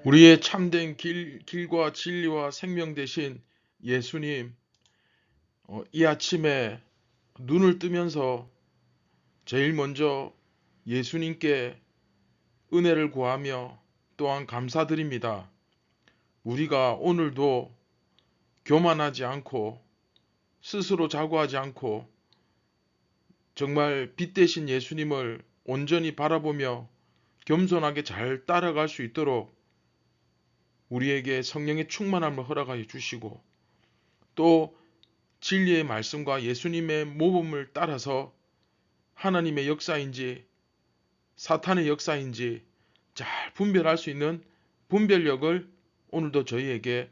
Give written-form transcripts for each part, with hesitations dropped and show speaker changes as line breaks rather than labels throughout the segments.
우리의 참된 길과 진리와 생명 되신 예수님, 이 아침에 눈을 뜨면서 제일 먼저 예수님께 은혜를 구하며 또한 감사드립니다. 우리가 오늘도 교만하지 않고 스스로 자고하지 않고 정말 빛 되신 예수님을 온전히 바라보며 겸손하게 잘 따라갈 수 있도록 우리에게 성령의 충만함을 허락하여 주시고, 또 진리의 말씀과 예수님의 모범을 따라서 하나님의 역사인지 사탄의 역사인지 잘 분별할 수 있는 분별력을 오늘도 저희에게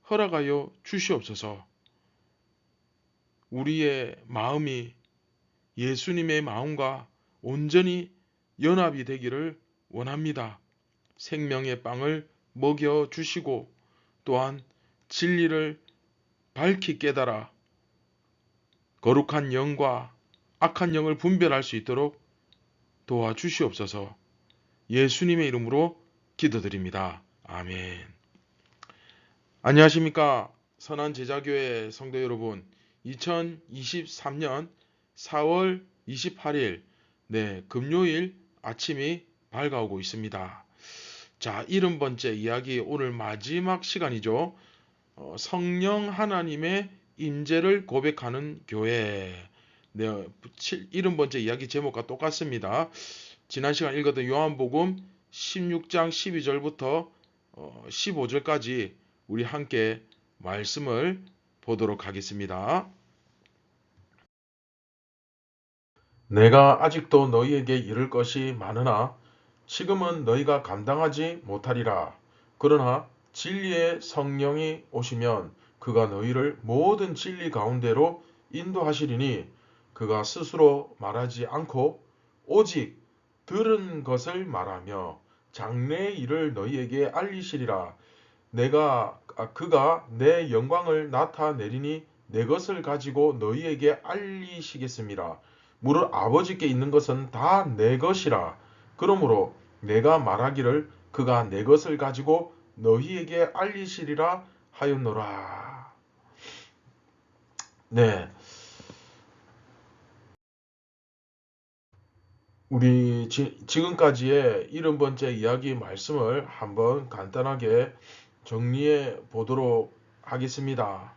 허락하여 주시옵소서. 우리의 마음이 예수님의 마음과 온전히 연합이 되기를 원합니다. 생명의 빵을 먹여 주시고 또한 진리를 밝히 깨달아 거룩한 영과 악한 영을 분별할 수 있도록 도와주시옵소서. 예수님의 이름으로 기도드립니다. 아멘. 안녕하십니까, 선한 제자교회 성도 여러분. 2023년 4월 28일 금요일 아침이 밝아오고 있습니다. 자, 70번째 이야기, 오늘 마지막 시간이죠. 성령 하나님의 임재를 고백하는 교회. 70번째 이야기 제목과 똑같습니다. 지난 시간 읽었던 요한복음 16장 12절부터 15절까지 우리 함께 말씀을 보도록 하겠습니다. 내가 아직도 너희에게 이를 것이 많으나 지금은 너희가 감당하지 못하리라. 그러나 진리의 성령이 오시면 그가 너희를 모든 진리 가운데로 인도하시리니 그가 스스로 말하지 않고 오직 들은 것을 말하며 장래의 일을 너희에게 알리시리라. 그가 내 영광을 나타내리니 내 것을 가지고 너희에게 알리시겠습니다. 무릇 아버지께 있는 것은 다 내 것이라. 그러므로 내가 말하기를 그가 내 것을 가지고 너희에게 알리시리라 하였노라. 네, 우리 지금까지의 70번째 이야기 말씀을 한번 간단하게 정리해 보도록 하겠습니다.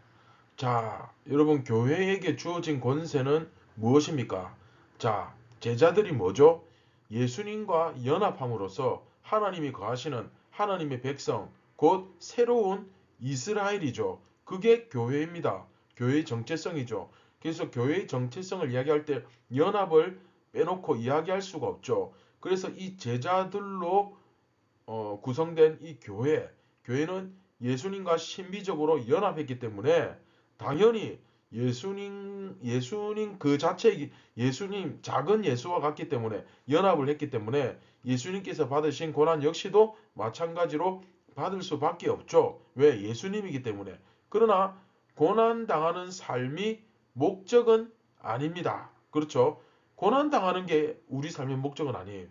자, 여러분, 교회에게 주어진 권세는 무엇입니까? 자, 제자들이 뭐죠? 예수님과 연합함으로써 하나님이 거하시는 하나님의 백성, 곧 새로운 이스라엘이죠. 그게 교회입니다. 교회의 정체성이죠. 그래서 교회의 정체성을 이야기할 때 연합을 빼놓고 이야기할 수가 없죠. 그래서 이 제자들로 구성된 이 교회는 예수님과 신비적으로 연합했기 때문에 당연히 예수님 그 자체, 예수님 작은 예수와 같기 때문에 연합을 했기 때문에 예수님께서 받으신 고난 역시도 마찬가지로 받을 수밖에 없죠. 왜? 예수님이기 때문에. 그러나 고난 당하는 삶이 목적은 아닙니다. 그렇죠? 고난 당하는 게 우리 삶의 목적은 아니에요.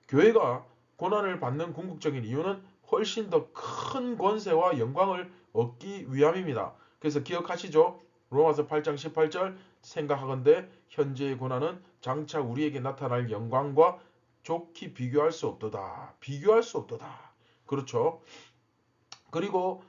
교회가 고난을 받는 궁극적인 이유는 훨씬 더 큰 권세와 영광을 얻기 위함입니다. 그래서 기억하시죠? 로마서 8장 18절, 생각하건대 현재의 고난은 장차 우리에게 나타날 영광과 좋게 비교할 수 없도다. 비교할 수 없도다. 그렇죠? 그리고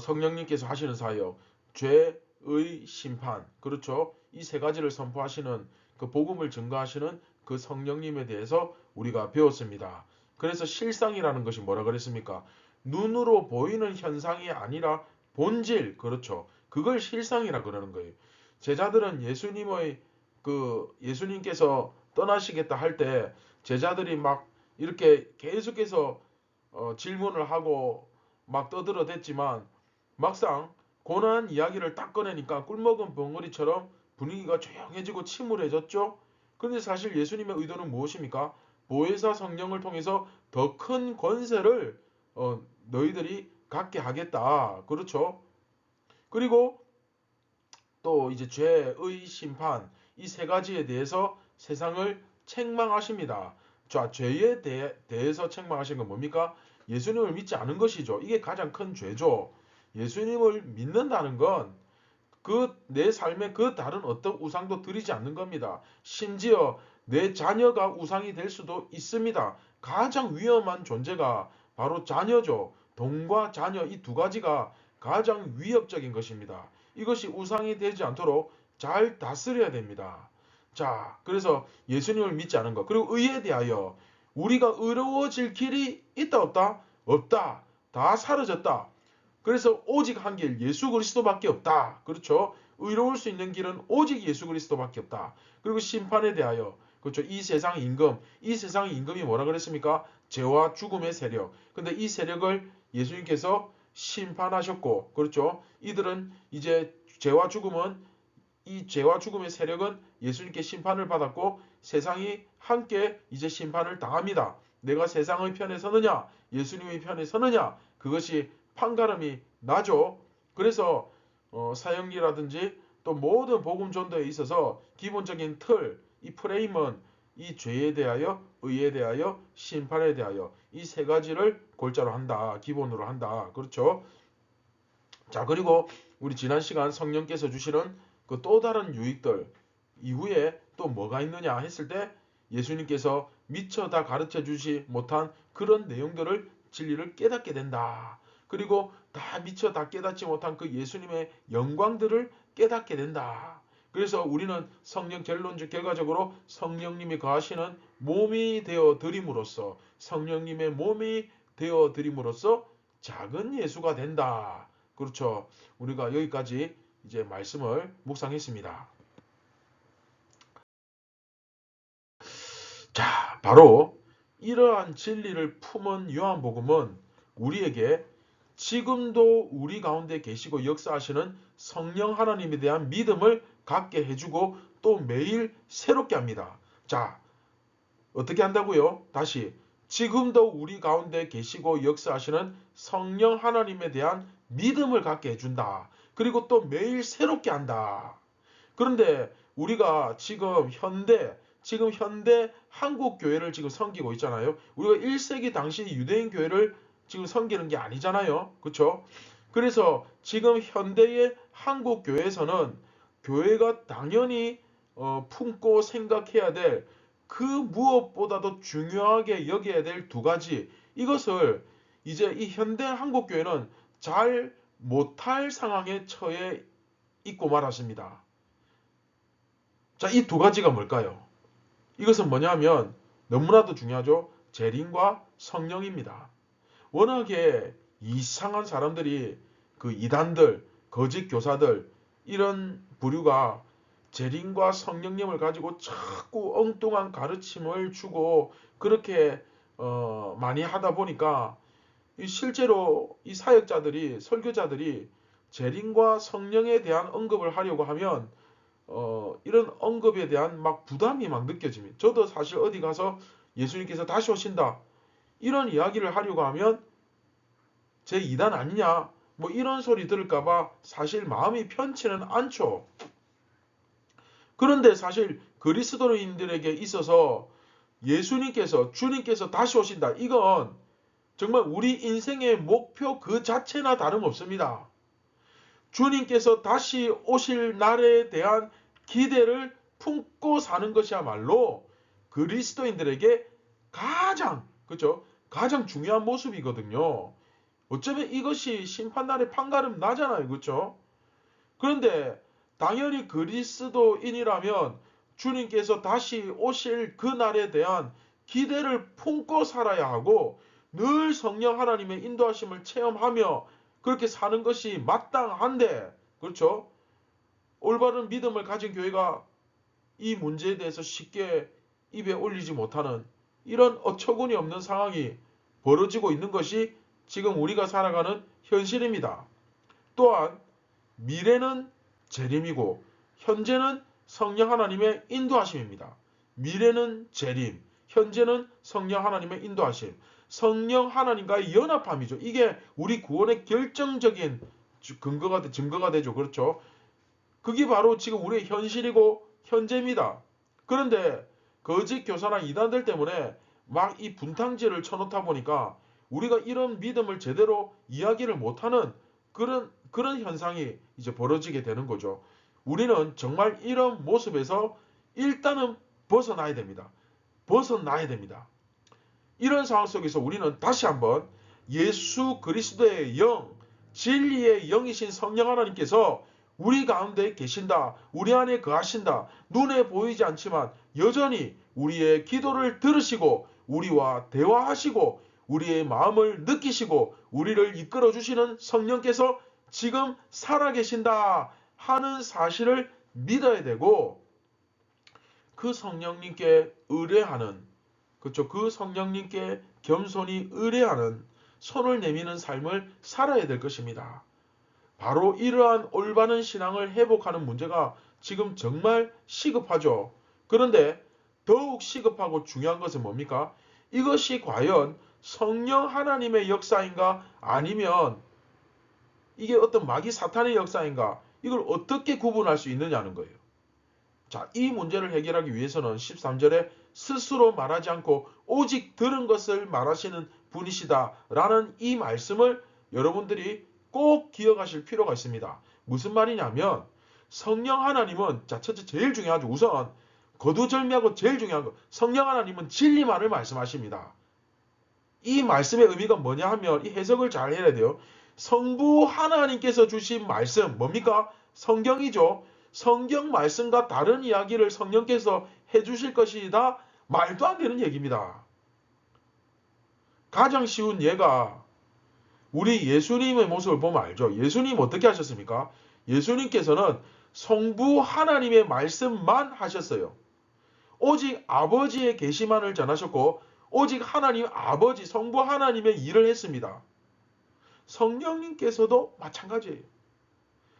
성령님께서 하시는 사역, 죄의 심판, 그렇죠? 이 세 가지를 선포하시는, 그 복음을 증거하시는 그 성령님에 대해서 우리가 배웠습니다. 그래서 실상이라는 것이 뭐라 그랬습니까? 눈으로 보이는 현상이 아니라 본질, 그렇죠? 그걸 실상이라 그러는 거예요. 제자들은 예수님께서 떠나시겠다 할 때 제자들이 막 이렇게 계속해서 질문을 하고 막 떠들어댔지만 막상 고난 이야기를 딱 꺼내니까 꿀먹은 벙어리처럼 분위기가 조용해지고 침울해졌죠. 그런데 사실 예수님의 의도는 무엇입니까? 보혜사 성령을 통해서 더 큰 권세를 너희들이 갖게 하겠다. 그렇죠? 그리고 또 이제 죄의 심판, 이 세 가지에 대해서 세상을 책망하십니다. 자, 죄에 대해서 책망하신 건 뭡니까? 예수님을 믿지 않은 것이죠. 이게 가장 큰 죄죠. 예수님을 믿는다는 건 내 삶에 그 다른 어떤 우상도 드리지 않는 겁니다. 심지어 내 자녀가 우상이 될 수도 있습니다. 가장 위험한 존재가 바로 자녀죠. 돈과 자녀 이 두 가지가 가장 위협적인 것입니다. 이것이 우상이 되지 않도록 잘 다스려야 됩니다. 자, 그래서 예수님을 믿지 않은 것. 그리고 의에 대하여 우리가 의로워질 길이 있다 없다? 없다. 다 사라졌다. 그래서 오직 한 길, 예수 그리스도밖에 없다. 그렇죠? 의로울 수 있는 길은 오직 예수 그리스도밖에 없다. 그리고 심판에 대하여, 그렇죠? 이 세상의 임금, 이 세상의 임금이 뭐라 그랬습니까? 죄와 죽음의 세력. 근데 이 세력을 예수님께서 심판하셨고, 그렇죠? 이들은 이제 이 죄와 죽음의 세력은 예수님께 심판을 받았고, 세상이 함께 이제 심판을 당합니다. 내가 세상의 편에 서느냐, 예수님의 편에 서느냐, 그것이 판가름이 나죠. 그래서 사형리라든지 또 모든 복음 전도에 있어서 기본적인 틀, 이 프레임은 이 죄에 대하여, 의에 대하여, 심판에 대하여 이 세 가지를 골자로 한다. 기본으로 한다. 그렇죠? 자, 그리고 우리 지난 시간 성령께서 주시는 그 또 다른 유익들 이후에 또 뭐가 있느냐 했을 때 예수님께서 미처 다 가르쳐 주지 못한 그런 내용들을 진리를 깨닫게 된다. 그리고 다 미처 다 깨닫지 못한 그 예수님의 영광들을 깨닫게 된다. 그래서 우리는 성령 결과적으로 성령님이 거하시는 몸이 되어 드림으로써 성령님의 몸이 되어 드림으로써 작은 예수가 된다. 그렇죠. 우리가 여기까지 이제 말씀을 묵상했습니다. 자, 바로 이러한 진리를 품은 요한복음은 우리에게 지금도 우리 가운데 계시고 역사하시는 성령 하나님에 대한 믿음을 갖게 해주고 또 매일 새롭게 합니다. 자, 어떻게 한다고요? 다시 지금도 우리 가운데 계시고 역사하시는 성령 하나님에 대한 믿음을 갖게 해준다. 그리고 또 매일 새롭게 한다. 그런데 우리가 지금 현대 한국 교회를 지금 섬기고 있잖아요. 우리가 1세기 당시 유대인 교회를 지금 섬기는 게 아니잖아요. 그렇죠? 그래서 지금 현대의 한국 교회에서는 교회가 당연히 품고 생각해야 될 그 무엇보다도 중요하게 여겨야 될 두 가지, 이것을 이제 이 현대 한국 교회는 잘 못할 상황에 처해 있고 말았습니다. 자, 이 두 가지가 뭘까요? 이것은 뭐냐면 너무나도 중요하죠. 재림과 성령입니다. 워낙에 이상한 사람들이 그 이단들, 거짓 교사들 이런 부류가 재림과 성령님을 가지고 자꾸 엉뚱한 가르침을 주고 그렇게 많이 하다 보니까 실제로 이 사역자들이 설교자들이 재림과 성령에 대한 언급을 하려고 하면 이런 언급에 대한 막 부담이 막 느껴집니다. 저도 사실 어디 가서 예수님께서 다시 오신다 이런 이야기를 하려고 하면 제 이단 아니냐 뭐 이런 소리 들을까봐 사실 마음이 편치는 않죠. 그런데 사실 그리스도인들에게 있어서 주님께서 다시 오신다. 이건 정말 우리 인생의 목표 그 자체나 다름없습니다. 주님께서 다시 오실 날에 대한 기대를 품고 사는 것이야말로 그리스도인들에게 그렇죠? 가장 중요한 모습이거든요. 어쩌면 이것이 심판날의 판가름 나잖아요. 그렇죠? 그런데 당연히 그리스도인이라면 주님께서 다시 오실 그 날에 대한 기대를 품고 살아야 하고 늘 성령 하나님의 인도하심을 체험하며 그렇게 사는 것이 마땅한데, 그렇죠? 올바른 믿음을 가진 교회가 이 문제에 대해서 쉽게 입에 올리지 못하는 이런 어처구니 없는 상황이 벌어지고 있는 것이 지금 우리가 살아가는 현실입니다. 또한 미래는 재림이고 현재는 성령 하나님의 인도하심입니다. 미래는 재림, 현재는 성령 하나님의 인도하심. 성령 하나님과의 연합함이죠. 이게 우리 구원의 결정적인 증거가 되죠. 그렇죠? 그게 바로 지금 우리의 현실이고 현재입니다. 그런데 거짓 교사나 이단들 때문에 막 이 분탕질을 쳐놓다 보니까 우리가 이런 믿음을 제대로 이야기를 못하는 그런 현상이 이제 벌어지게 되는 거죠. 우리는 정말 이런 모습에서 일단은 벗어나야 됩니다. 벗어나야 됩니다. 이런 상황 속에서 우리는 다시 한번 예수 그리스도의 영, 진리의 영이신 성령 하나님께서 우리 가운데 계신다. 우리 안에 거하신다. 눈에 보이지 않지만 여전히 우리의 기도를 들으시고 우리와 대화하시고 우리의 마음을 느끼시고 우리를 이끌어 주시는 성령께서 지금 살아계신다 하는 사실을 믿어야 되고, 그 성령님께 의뢰하는, 그렇죠, 그 성령님께 겸손히 의뢰하는, 손을 내미는 삶을 살아야 될 것입니다. 바로 이러한 올바른 신앙을 회복하는 문제가 지금 정말 시급하죠. 그런데 더욱 시급하고 중요한 것은 뭡니까? 이것이 과연 성령 하나님의 역사인가 아니면 이게 어떤 마귀 사탄의 역사인가, 이걸 어떻게 구분할 수 있느냐는 거예요. 자, 이 문제를 해결하기 위해서는 13절에 스스로 말하지 않고 오직 들은 것을 말하시는 분이시다 라는 이 말씀을 여러분들이 꼭 기억하실 필요가 있습니다. 무슨 말이냐면 성령 하나님은, 자, 첫째 제일 중요하죠. 우선 거두절미하고 제일 중요한 거, 성령 하나님은 진리만을 말씀하십니다. 이 말씀의 의미가 뭐냐 하면 이 해석을 잘 해야 돼요. 성부 하나님께서 주신 말씀 뭡니까? 성경이죠. 성경 말씀과 다른 이야기를 성령께서 해주실 것이다. 말도 안 되는 얘기입니다. 가장 쉬운 예가 우리 예수님의 모습을 보면 알죠. 예수님 어떻게 하셨습니까? 예수님께서는 성부 하나님의 말씀만 하셨어요. 오직 아버지의 계시만을 전하셨고 오직 하나님 아버지 성부 하나님의 일을 했습니다. 성령님께서도 마찬가지예요.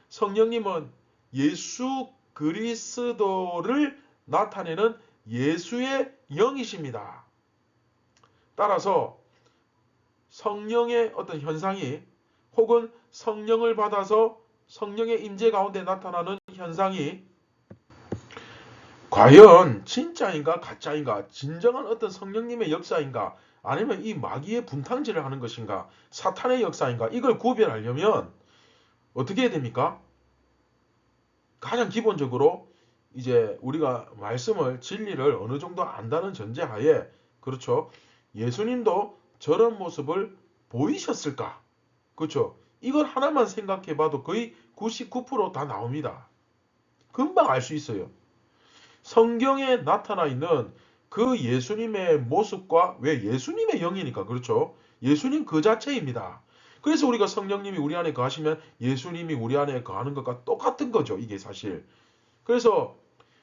성령님은 예수 그리스도를 나타내는 예수의 영이십니다. 따라서 성령의 어떤 현상이 혹은 성령을 받아서 성령의 임재 가운데 나타나는 현상이 과연 진짜인가 가짜인가, 진정한 어떤 성령님의 역사인가 아니면 이 마귀의 분탕질을 하는 것인가, 사탄의 역사인가, 이걸 구별하려면 어떻게 해야 됩니까? 가장 기본적으로 이제 우리가 말씀을, 진리를 어느 정도 안다는 전제하에, 그렇죠, 예수님도 저런 모습을 보이셨을까? 그렇죠? 이걸 하나만 생각해 봐도 거의 99% 다 나옵니다. 금방 알 수 있어요. 성경에 나타나 있는 그 예수님의 모습과, 왜 예수님의 영이니까, 그렇죠? 예수님 그 자체입니다. 그래서 우리가 성령님이 우리 안에 거하시면 예수님이 우리 안에 거하는 것과 똑같은 거죠. 이게 사실. 그래서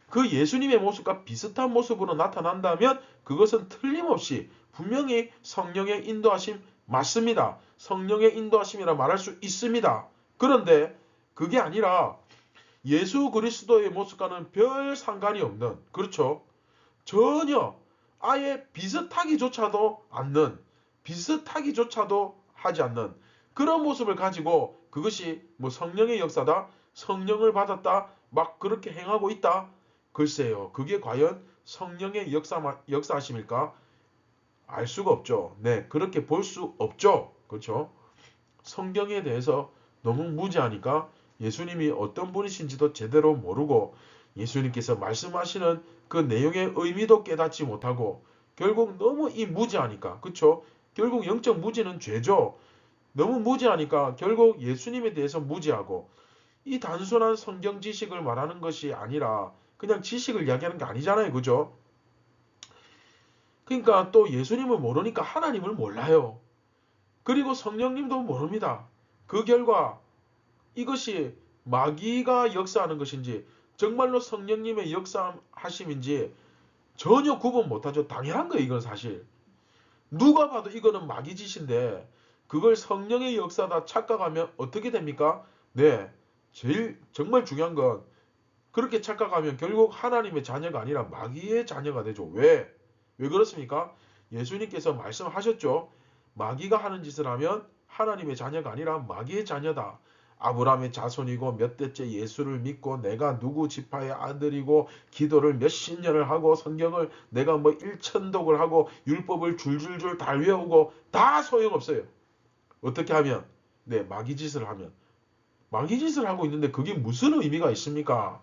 그 예수님의 모습과 비슷한 모습으로 나타난다면 그것은 틀림없이 분명히 성령의 인도하심 맞습니다. 성령의 인도하심이라 말할 수 있습니다. 그런데 그게 아니라 예수 그리스도의 모습과는 별 상관이 없는, 그렇죠, 전혀 아예 비슷하기조차도 하지 않는 그런 모습을 가지고 그것이 뭐 성령의 역사다, 성령을 받았다, 막 그렇게 행하고 있다. 글쎄요, 그게 과연 성령의 역사하심일까? 알 수가 없죠. 네, 그렇게 볼 수 없죠. 그렇죠? 성경에 대해서 너무 무지하니까 예수님이 어떤 분이신지도 제대로 모르고 예수님께서 말씀하시는 그 내용의 의미도 깨닫지 못하고 결국 너무 이 무지하니까, 그렇죠? 결국 영적 무지는 죄죠. 너무 무지하니까 결국 예수님에 대해서 무지하고, 이 단순한 성경 지식을 말하는 것이 아니라 그냥 지식을 이야기하는 게 아니잖아요. 그죠? 그러니까 또 예수님을 모르니까 하나님을 몰라요. 그리고 성령님도 모릅니다. 그 결과 이것이 마귀가 역사하는 것인지 정말로 성령님의 역사하심인지 전혀 구분 못하죠. 당연한 거예요. 이건 사실. 누가 봐도 이거는 마귀 짓인데 그걸 성령의 역사다 착각하면 어떻게 됩니까? 네, 제일 정말 중요한 건 그렇게 착각하면 결국 하나님의 자녀가 아니라 마귀의 자녀가 되죠. 왜? 왜 그렇습니까? 예수님께서 말씀하셨죠. 마귀가 하는 짓을 하면 하나님의 자녀가 아니라 마귀의 자녀다. 아브라함의 자손이고 몇 대째 예수를 믿고 내가 누구 지파의 아들이고 기도를 몇십 년을 하고 성경을 내가 뭐 일천독을 하고 율법을 줄줄줄 다 외우고 다 소용없어요. 어떻게 하면? 네, 마귀짓을 하면. 마귀짓을 하고 있는데 그게 무슨 의미가 있습니까?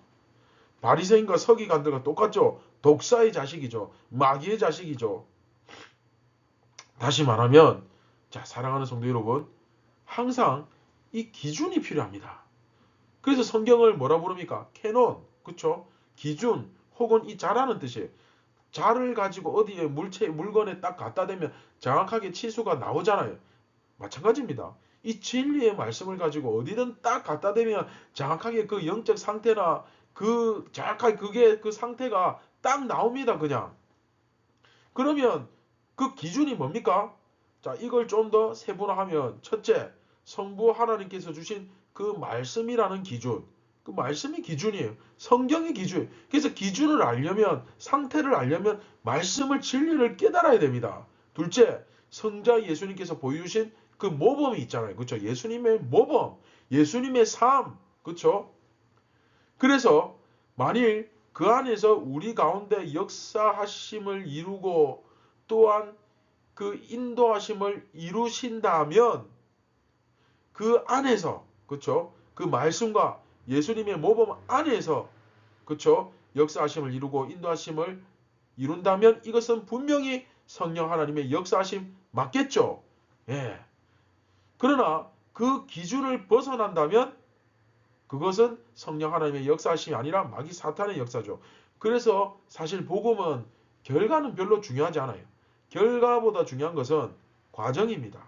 바리새인과 서기관들과 똑같죠. 독사의 자식이죠. 마귀의 자식이죠. 다시 말하면 자, 사랑하는 성도 여러분, 항상 이 기준이 필요합니다. 그래서 성경을 뭐라 부릅니까? 캐논, 그쵸? 기준 혹은 이 자라는 뜻이에요. 자를 가지고 어디에 물건에 딱 갖다 대면 정확하게 치수가 나오잖아요. 마찬가지입니다. 이 진리의 말씀을 가지고 어디든 딱 갖다 대면 정확하게 그 영적 상태나 그 정확하게 그게 그 상태가 딱 나옵니다. 그냥. 그러면 그 기준이 뭡니까? 자, 이걸 좀 더 세분화하면 첫째, 성부 하나님께서 주신 그 말씀이라는 기준. 그 말씀이 기준이에요. 성경의 기준. 그래서 기준을 알려면, 상태를 알려면 말씀을 진리를 깨달아야 됩니다. 둘째, 성자 예수님께서 보여주신 그 모범이 있잖아요. 그렇죠? 예수님의 모범, 예수님의 삶. 그렇죠? 그래서 만일 그 안에서 우리 가운데 역사하심을 이루고 또한 그 인도하심을 이루신다면 그 안에서 그렇죠? 그 말씀과 예수님의 모범 안에서 그렇죠? 역사하심을 이루고 인도하심을 이룬다면 이것은 분명히 성령 하나님의 역사하심 맞겠죠? 예. 그러나 그 기준을 벗어난다면 그것은 성령 하나님의 역사하심이 아니라 마귀 사탄의 역사죠. 그래서 사실 복음은 결과는 별로 중요하지 않아요. 결과보다 중요한 것은 과정입니다.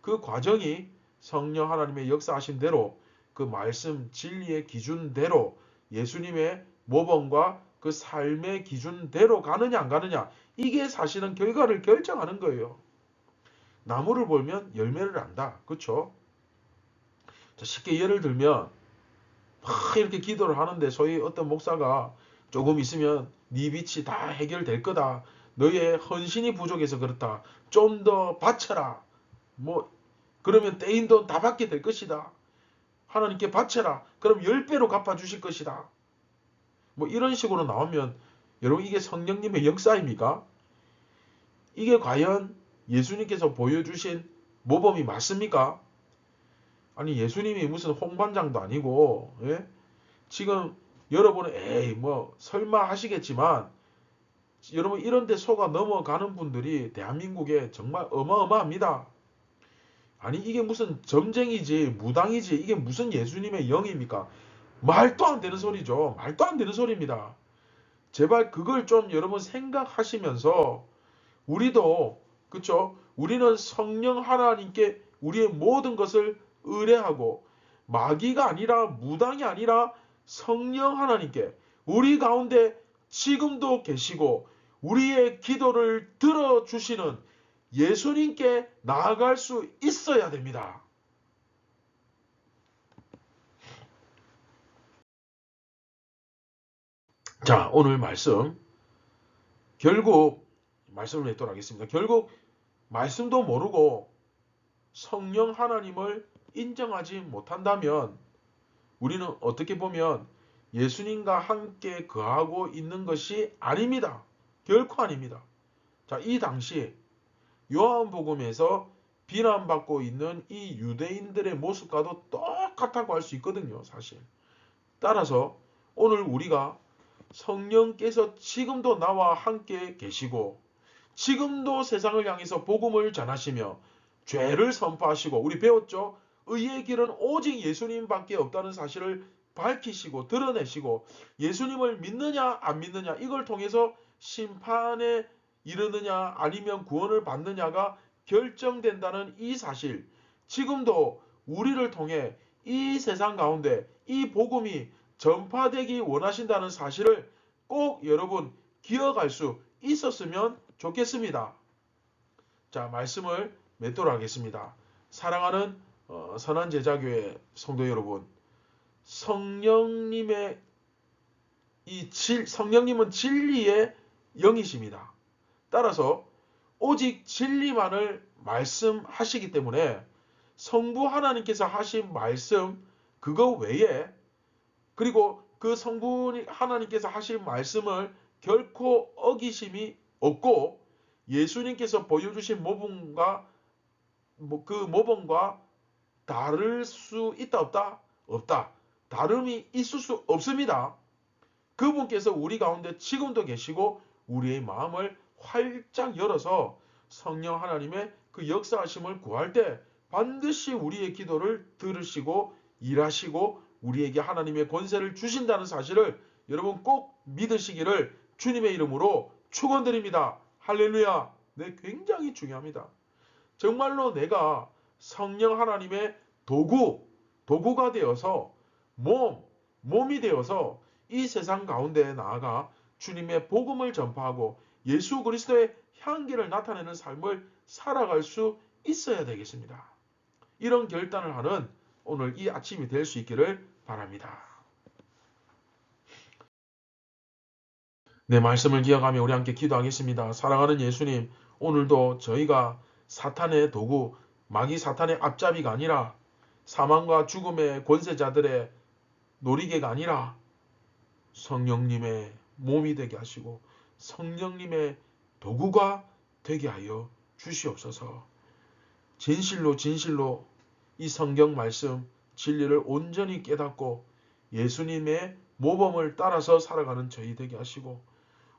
그 과정이 성령 하나님의 역사하신 대로 그 말씀 진리의 기준대로 예수님의 모범과 그 삶의 기준대로 가느냐 안 가느냐 이게 사실은 결과를 결정하는 거예요. 나무를 보면 열매를 안다. 그렇죠? 쉽게 예를 들면 막 이렇게 기도를 하는데 소위 어떤 목사가 조금 있으면 네 빛이 다 해결될 거다. 너의 헌신이 부족해서 그렇다. 좀 더 바쳐라. 뭐 그러면 떼인 돈 다 받게 될 것이다. 하나님께 바쳐라. 그럼 10배로 갚아주실 것이다. 뭐 이런 식으로 나오면 여러분 이게 성령님의 역사입니까? 이게 과연 예수님께서 보여주신 모범이 맞습니까? 아니 예수님이 무슨 홍반장도 아니고 예? 지금 여러분은 에이 뭐 설마 하시겠지만 여러분 이런 데 속아 넘어가는 분들이 대한민국에 정말 어마어마합니다. 아니 이게 무슨 점쟁이지 무당이지 이게 무슨 예수님의 영입니까? 말도 안 되는 소리죠. 말도 안 되는 소리입니다. 제발 그걸 좀 여러분 생각하시면서 우리도 그쵸? 우리는 성령 하나님께 우리의 모든 것을 의뢰하고 마귀가 아니라 무당이 아니라 성령 하나님께 우리 가운데 지금도 계시고 우리의 기도를 들어주시는 예수님께 나아갈 수 있어야 됩니다. 자, 오늘 말씀 결국 말씀을 맺도록 하겠습니다. 결국 말씀도 모르고 성령 하나님을 인정하지 못한다면 우리는 어떻게 보면 예수님과 함께 거하고 있는 것이 아닙니다. 결코 아닙니다. 자, 이 당시 요한복음에서 비난받고 있는 이 유대인들의 모습과도 똑같다고 할 수 있거든요. 사실. 따라서 오늘 우리가 성령께서 지금도 나와 함께 계시고 지금도 세상을 향해서 복음을 전하시며 죄를 선포하시고 우리 배웠죠? 의의 길은 오직 예수님밖에 없다는 사실을 밝히시고 드러내시고 예수님을 믿느냐 안 믿느냐 이걸 통해서 심판에 이르느냐 아니면 구원을 받느냐가 결정된다는 이 사실 지금도 우리를 통해 이 세상 가운데 이 복음이 전파되기 원하신다는 사실을 꼭 여러분 기억할 수 있었으면 좋겠습니다. 자, 말씀을 맺도록 하겠습니다. 사랑하는 선한 제자교회 성도 여러분, 성령님은 진리의 영이십니다. 따라서 오직 진리만을 말씀하시기 때문에 성부 하나님께서 하신 말씀 그거 외에 그리고 그 성부 하나님께서 하신 말씀을 결코 어기심이 없고 예수님께서 보여주신 모범과 그 모범과 다를 수 있다 없다? 없다. 다름이 있을 수 없습니다. 그분께서 우리 가운데 지금도 계시고 우리의 마음을 활짝 열어서 성령 하나님의 그 역사하심을 구할 때 반드시 우리의 기도를 들으시고 일하시고 우리에게 하나님의 권세를 주신다는 사실을 여러분 꼭 믿으시기를 주님의 이름으로 축원드립니다. 할렐루야. 네, 굉장히 중요합니다. 정말로 내가 성령 하나님의 도구가 되어서 몸이 되어서 이 세상 가운데 나아가 주님의 복음을 전파하고 예수 그리스도의 향기를 나타내는 삶을 살아갈 수 있어야 되겠습니다. 이런 결단을 하는 오늘 이 아침이 될 수 있기를 바랍니다. 내 말씀을 기억하며 우리 함께 기도하겠습니다. 사랑하는 예수님, 오늘도 저희가 사탄의 도구, 마귀 사탄의 앞잡이가 아니라 사망과 죽음의 권세자들의 놀이개가 아니라 성령님의 몸이 되게 하시고 성령님의 도구가 되게 하여 주시옵소서. 진실로 이 성경 말씀 진리를 온전히 깨닫고 예수님의 모범을 따라서 살아가는 저희 되게 하시고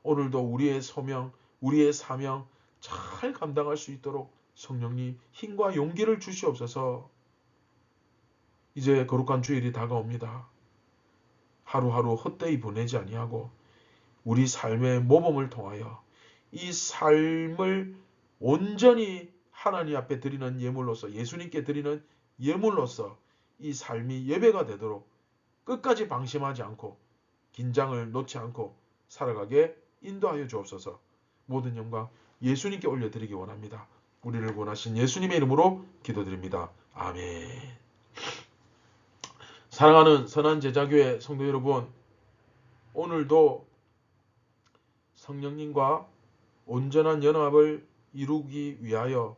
오늘도 우리의 소명, 우리의 사명 잘 감당할 수 있도록 성령님 힘과 용기를 주시옵소서. 이제 거룩한 주일이 다가옵니다. 하루하루 헛되이 보내지 아니하고 우리 삶의 모범을 통하여 이 삶을 온전히 하나님 앞에 드리는 예물로서 예수님께 드리는 예물로서 이 삶이 예배가 되도록 끝까지 방심하지 않고 긴장을 놓지 않고 살아가게 인도하여 주옵소서. 모든 영광 예수님께 올려드리기 원합니다. 우리를 원하신 예수님의 이름으로 기도드립니다. 아멘. 사랑하는 선한 제자교회 성도 여러분, 오늘도 성령님과 온전한 연합을 이루기 위하여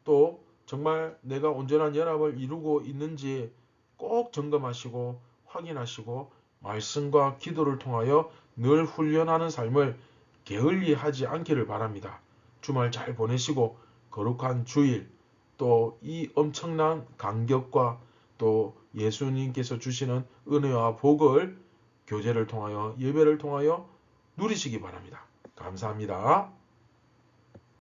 또 정말 내가 온전한 연합을 이루고 있는지 꼭 점검하시고 확인하시고 말씀과 기도를 통하여 늘 훈련하는 삶을 게을리하지 않기를 바랍니다. 주말 잘 보내시고 거룩한 주일 또 이 엄청난 간격과 또 예수님께서 주시는 은혜와 복을 교제를 통하여 예배를 통하여 누리시기 바랍니다. 감사합니다.